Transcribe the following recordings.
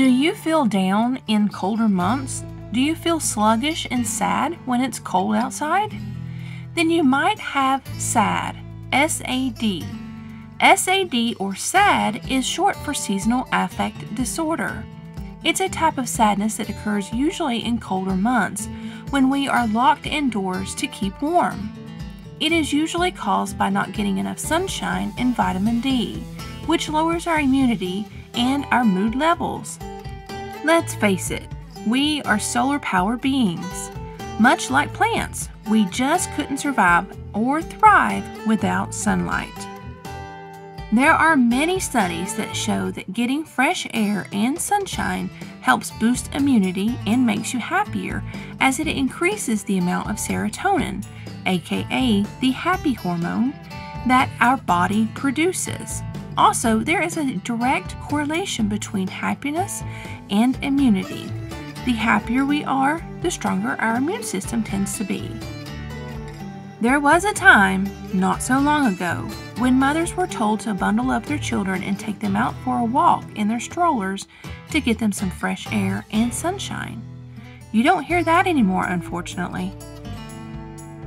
Do you feel down in colder months? Do you feel sluggish and sad when it's cold outside? Then you might have s.a.d. S.a.d. S.a.d. or s.a.d. is short for Seasonal Affective Disorder. It's a type of sadness that occurs usually in colder months when we are locked indoors to keep warm. It is usually caused by not getting enough sunshine and vitamin D, which lowers our immunity and our mood levels. Let's face it, we are solar power beings. Much like plants, we just couldn't survive or thrive without sunlight. There are many studies that show that getting fresh air and sunshine helps boost immunity and makes you happier, as it increases the amount of serotonin, aka the happy hormone, that our body produces. Also, there is a direct correlation between happiness and immunity. The happier we are, the stronger our immune system tends to be. There was a time, not so long ago, when mothers were told to bundle up their children and take them out for a walk in their strollers to get them some fresh air and sunshine. You don't hear that anymore, unfortunately.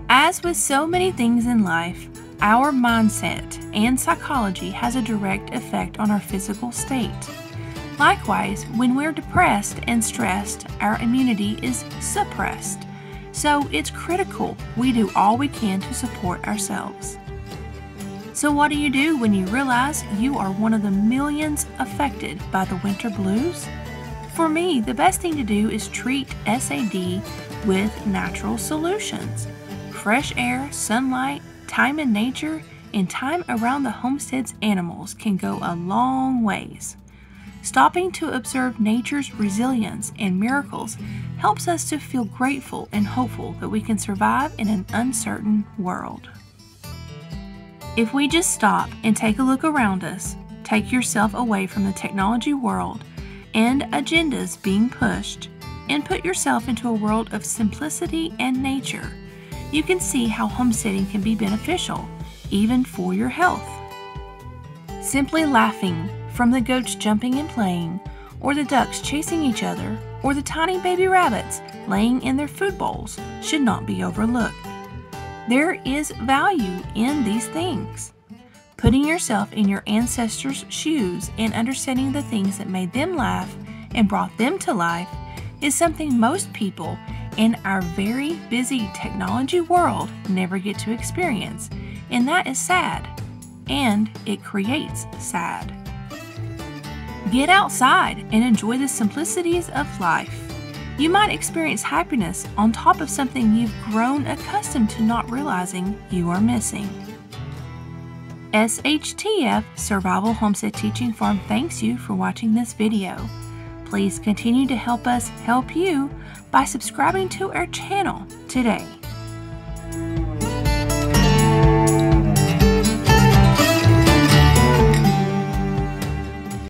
As with so many things in life, our mindset and psychology has a direct effect on our physical state. Likewise, when we're depressed and stressed, our immunity is suppressed. So it's critical we do all we can to support ourselves. So what do you do when you realize you are one of the millions affected by the winter blues? For me, the best thing to do is treat s.a.d. with natural solutions. Fresh air, sunlight, time in nature, and time around the homestead's animals can go a long ways. Stopping to observe nature's resilience and miracles helps us to feel grateful and hopeful that we can survive in an uncertain world. If we just stop and take a look around us, take yourself away from the technology world and agendas being pushed, and put yourself into a world of simplicity and nature, you can see how homesteading can be beneficial, even for your health. Simply laughing from the goats jumping and playing, or the ducks chasing each other, or the tiny baby rabbits laying in their food bowls should not be overlooked. There is value in these things. Putting yourself in your ancestors' shoes and understanding the things that made them laugh and brought them to life is something most people in our very busy technology world never get to experience, and that is sad, and it creates sad. Get outside and enjoy the simplicities of life. You might experience happiness on top of something you've grown accustomed to not realizing you are missing. SHTF Survival Homestead Teaching Farm thanks you for watching this video. Please continue to help us help you by subscribing to our channel today.